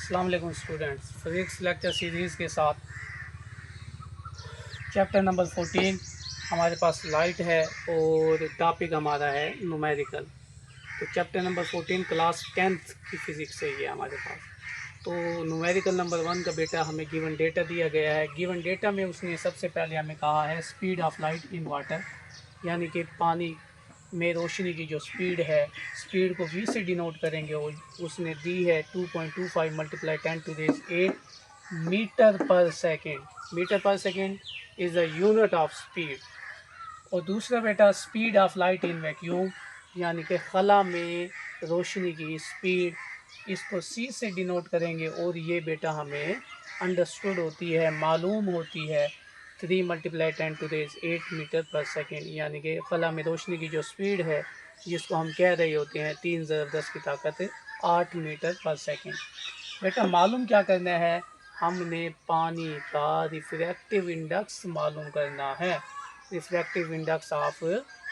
अस्सलाम वालेकुम students, physics lecture series के साथ चैप्टर नंबर 14 हमारे पास लाइट है और टॉपिक हमारा है न्यूमेरिकल। तो चैप्टर नंबर 14 क्लास 10th की फ़िज़िक्स है ये हमारे पास। तो न्यूमेरिकल नंबर 1 का बेटा हमें गिवन डेटा दिया गया है। गिवन डेटा में उसने सबसे पहले हमें कहा है speed of light in water, यानी कि पानी में रोशनी की जो स्पीड है, स्पीड को v से डिनोट करेंगे और उसने दी है 2.25 मल्टीप्लाई 10⁸ मीटर पर सेकेंड। मीटर पर second is the unit of speed. और दूसरा बेटा speed of light in vacuum, यानी कि खला में रोशनी की स्पीड, इसको c से डिनोट करेंगे और ये बेटा हमें अंडरस्टूड होती है, मालूम होती है 3 मल्टीप्लाई 10⁸ मीटर पर सेकेंड, यानी कि खला में रोशनी की जो स्पीड है जिसको हम कह रहे होते हैं 3 × 10 की ताकत 8 मीटर पर सेकेंड। बेटा मालूम क्या करना है, हमने पानी का रिफ्रैक्टिव इंडेक्स मालूम करना है। Refractive index of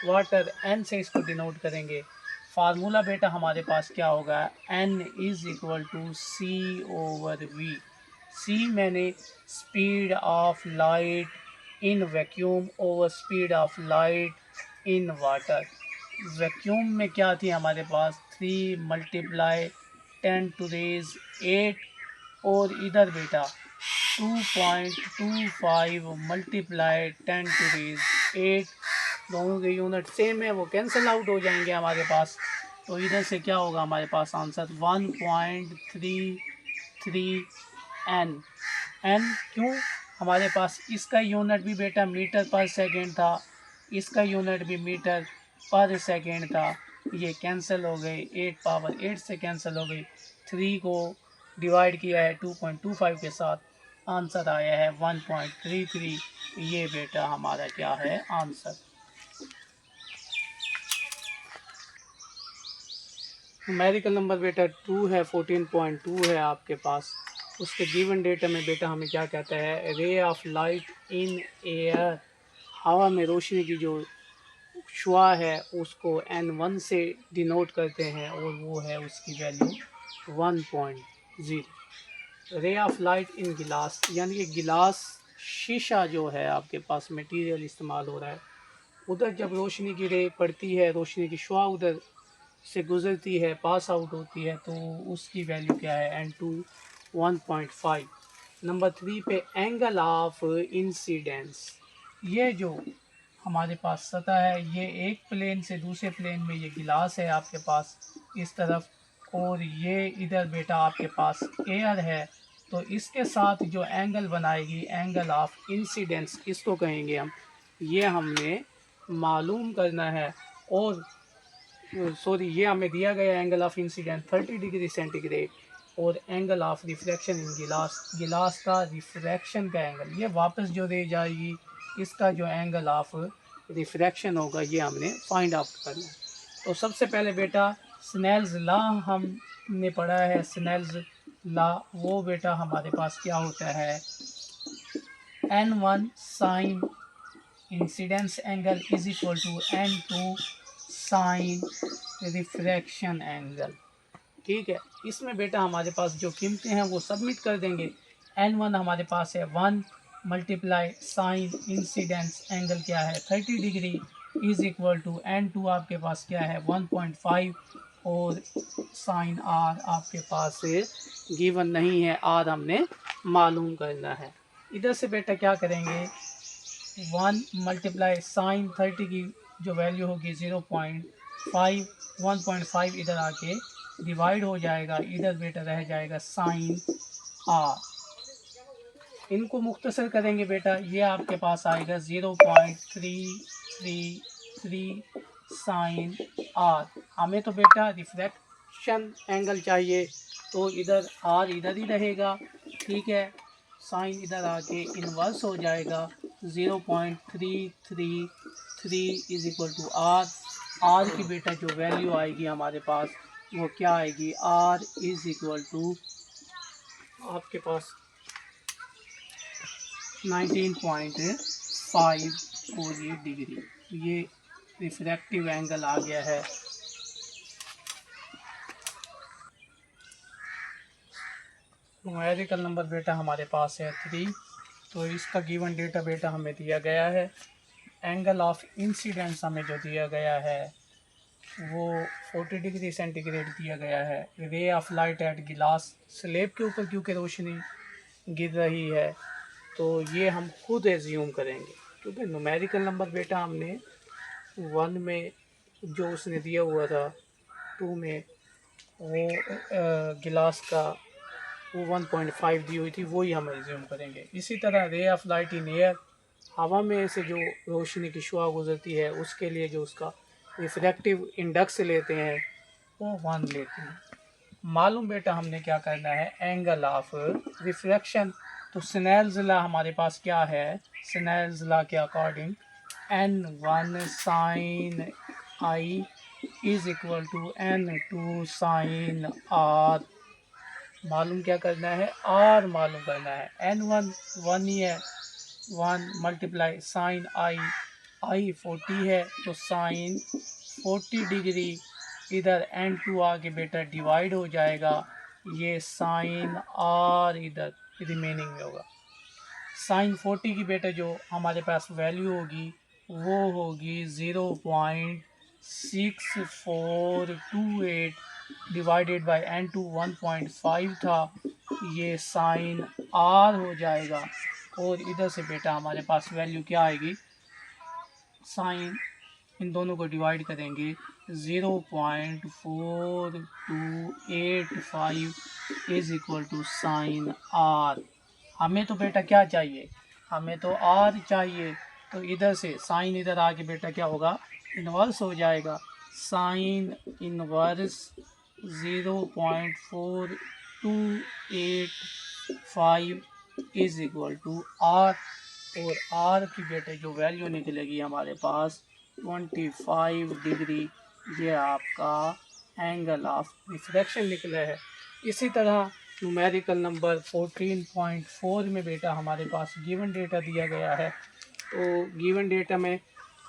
water n से इसको डिनोट करेंगे। फार्मूला बेटा हमारे पास क्या होगा, n = c/v। c मैंने speed of light in vacuum over speed of light in water. Vacuum में क्या थी हमारे पास 3 मल्टीप्लाई 10⁸ और इधर बेटा 2.25 मल्टीप्लाई 10⁸। दोनों के यूनिट सेम है, वो कैंसिल आउट हो जाएंगे हमारे पास। तो इधर से क्या होगा हमारे पास आंसर 1.33 n। क्यों, हमारे पास इसका यूनिट भी बेटा मीटर पर सेकेंड था, इसका यूनिट भी मीटर पर सेकेंड था। ये कैंसिल हो गए, 8 पावर 8 से कैंसिल हो गई। 3 को डिवाइड किया है 2.25 के साथ, आंसर आया है 1.33। ये बेटा हमारा क्या है आंसर। न्यूमेरिकल नंबर बेटा 2 है, 14.2 है आपके पास। उसके गिवन डेटा में बेटा हमें क्या कहता है, ray of light in air, हवा में रोशनी की जो शुआ है उसको n1 से डिनोट करते हैं और वो है उसकी value 1.0। Ray of light in गिलास, यानी कि गिलास शीशा जो है आपके पास मटेरियल इस्तेमाल हो रहा है, उधर जब रोशनी की रे पड़ती है, रोशनी की शुआ उधर से गुजरती है, पास आउट होती है, तो उसकी वैल्यू क्या है n2 1.5। नंबर 3 पे एंगल ऑफ इंसिडेंस, ये जो हमारे पास सतह है, ये एक प्लेन से दूसरे प्लेन में ये गिलास है आपके पास इस तरफ, और ये इधर बेटा आपके पास एयर है। तो इसके साथ जो एंगल बनाएगी, एंगल ऑफ इंसिडेंस इसको कहेंगे हम। ये हमने मालूम करना है। और सॉरी, ये हमें दिया गया एंगल ऑफ इंसिडेंस 30° और एंगल ऑफ रिफ्रैक्शन इन गिलास, गिलास का रिफ्रैक्शन का एंगल, ये वापस जो दे जाएगी इसका जो एंगल ऑफ रिफ्रैक्शन होगा ये हमने फाइंड आउट करना है। तो सबसे पहले बेटा स्नेल्स लॉ हमने पढ़ा है। स्नेल्स लॉ वो बेटा हमारे पास क्या होता है, n1 sine incidence angle is equal to n2 sine refraction angle. ठीक है, इसमें बेटा हमारे पास जो कीमतें हैं वो सबमिट कर देंगे। n1 हमारे पास है 1 मल्टीप्लाई साइन इंसिडेंस एंगल क्या है 30° इज इक्वल टू n2 आपके पास क्या है 1.5 और साइन r आपके पास गिवन नहीं है, r हमने मालूम करना है। इधर से बेटा क्या करेंगे, 1 मल्टीप्लाई साइन 30 की जो वैल्यू होगी 0.5, 1.5 इधर आके डिवाइड हो जाएगा, इधर बेटा रह जाएगा साइन r। इनको मुख्तसर करेंगे बेटा, ये आपके पास आएगा 0.333 साइन r। हमें तो बेटा रिफ्रैक्शन एंगल चाहिए, तो इधर r इधर ही रहेगा। ठीक है, साइन इधर आके इन्वर्स हो जाएगा, 0.333 is equal to r। r की बेटा जो वैल्यू आएगी हमारे पास वो क्या आएगी, r इज इक्वल टू आपके पास 19.5 डिग्री। ये रिफ्रैक्टिव एंगल आ गया है। न्यूमेरिकल नंबर बेटा हमारे पास है 3। तो इसका गिवन डेटा बेटा हमें दिया गया है। एंगल ऑफ इंसिडेंस हमें जो दिया गया है वो 40 डिग्री सेंटीग्रेड दिया गया है। रे ऑफ लाइट एट गिलास स्लेब के ऊपर क्योंकि रोशनी गिर रही है तो ये हम खुद एज्यूम करेंगे, क्योंकि न्यूमेरिकल नंबर बेटा हमने 1 में जो उसने दिया हुआ था, 2 में वो गिलास का वो 1.5 दी हुई थी, वही हम एज्यूम करेंगे। इसी तरह ray of light in air, हवा में से जो रोशनी की शुआ गुजरती है उसके लिए जो उसका रिफ्रैक्टिव इंडेक्स लेते हैं वो 1 लेते हैं। मालूम बेटा हमने क्या करना है, एंगल ऑफ रिफ्रैक्शन। तो स्नेल्स लॉ हमारे पास क्या है, स्नेल्स लॉ के according n1 sine I is equal to n2 sine R. मालूम क्या करना है, आर मालूम करना है। n1 1 ही है, 1 मल्टीप्लाई साइन आई 40 है तो साइन 40 डिग्री इधर n2 आगे बेटा डिवाइड हो जाएगा, ये साइन आर इधर रिमेनिंग में होगा। साइन 40 की बेटा जो हमारे पास वैल्यू होगी वो होगी 0.6428 डिवाइडेड बाई n2 1.5 था, ये साइन आर हो जाएगा। और इधर से बेटा हमारे पास वैल्यू क्या आएगी, साइन इन दोनों को डिवाइड करेंगे 0.4285 is equal to sine R. हमें तो बेटा क्या चाहिए, हमें तो आर चाहिए, तो इधर से साइन इधर आके बेटा क्या होगा, इन्वर्स हो जाएगा। Sine inverse 0.4285 is equal to R. और आर की बेटे जो वैल्यू निकलेगी हमारे पास 25 डिग्री, ये आपका एंगल ऑफ रिफ्रैक्शन निकला है। इसी तरह न्यूमेरिकल नंबर 14.4 में बेटा हमारे पास गिवन डेटा दिया गया है। तो गिवन डेटा में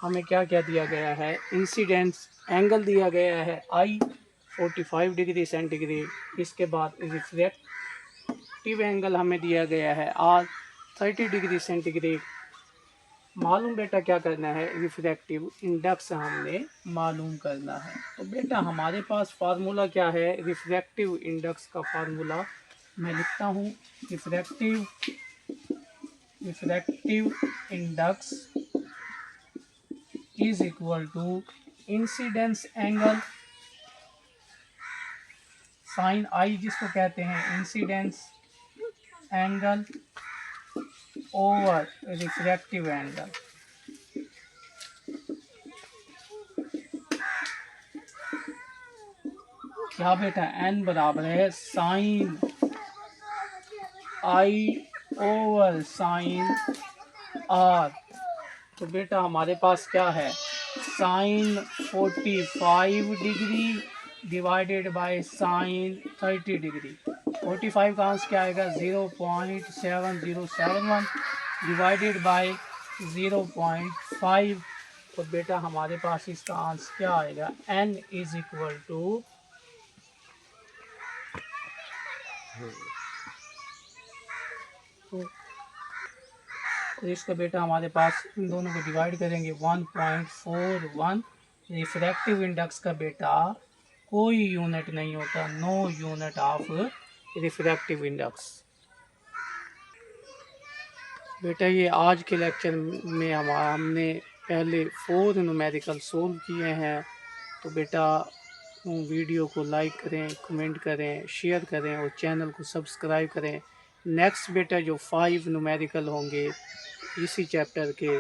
हमें क्या क्या दिया गया है, इंसिडेंस एंगल दिया गया है आई 45 डिग्री सेंटीग्रेड, इसके बाद रिफ्रैक्टिव एंगल हमें दिया गया है आर 30 डिग्री सेंटीग्रेड। मालूम बेटा क्या करना है, रिफ्रैक्टिव इंडेक्स हमने मालूम करना है। तो बेटा हमारे पास फार्मूला क्या है, रिफ्रैक्टिव इंडेक्स का फार्मूला मैं लिखता हूँ। Refractive index is equal to incidence angle sine i जिसको कहते हैं incidence angle over refractive angle. क्या बेटा, n बराबर है sine i over sine r. तो बेटा हमारे पास क्या है, sine 45 degree divided by sine 30 degree. 45 का आंसर क्या आएगा, 0.7071 डिवाइडेड बाय 0.5। तो बेटा हमारे पास इसका आंसर क्या आएगा, n इज इक्वल टू तो इसका बेटा हमारे पास इन दोनों को डिवाइड करेंगे 1.41। रिफ्रैक्टिव इंडेक्स का बेटा कोई यूनिट नहीं होता, no unit of refractive index. बेटा ये आज के लेक्चर में हमने पहले 4 न्यूमेरिकल सोल्व किए हैं। तो बेटा वीडियो को लाइक करें, कमेंट करें, शेयर करें और चैनल को सब्सक्राइब करें। नेक्स्ट बेटा जो 5 न्यूमेरिकल होंगे इसी चैप्टर के,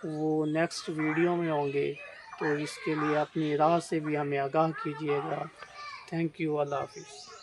वो नेक्स्ट वीडियो में होंगे। तो इसके लिए अपनी राह से भी हमें आगाह कीजिएगा। थैंक यू, अल्लाह हाफिज़।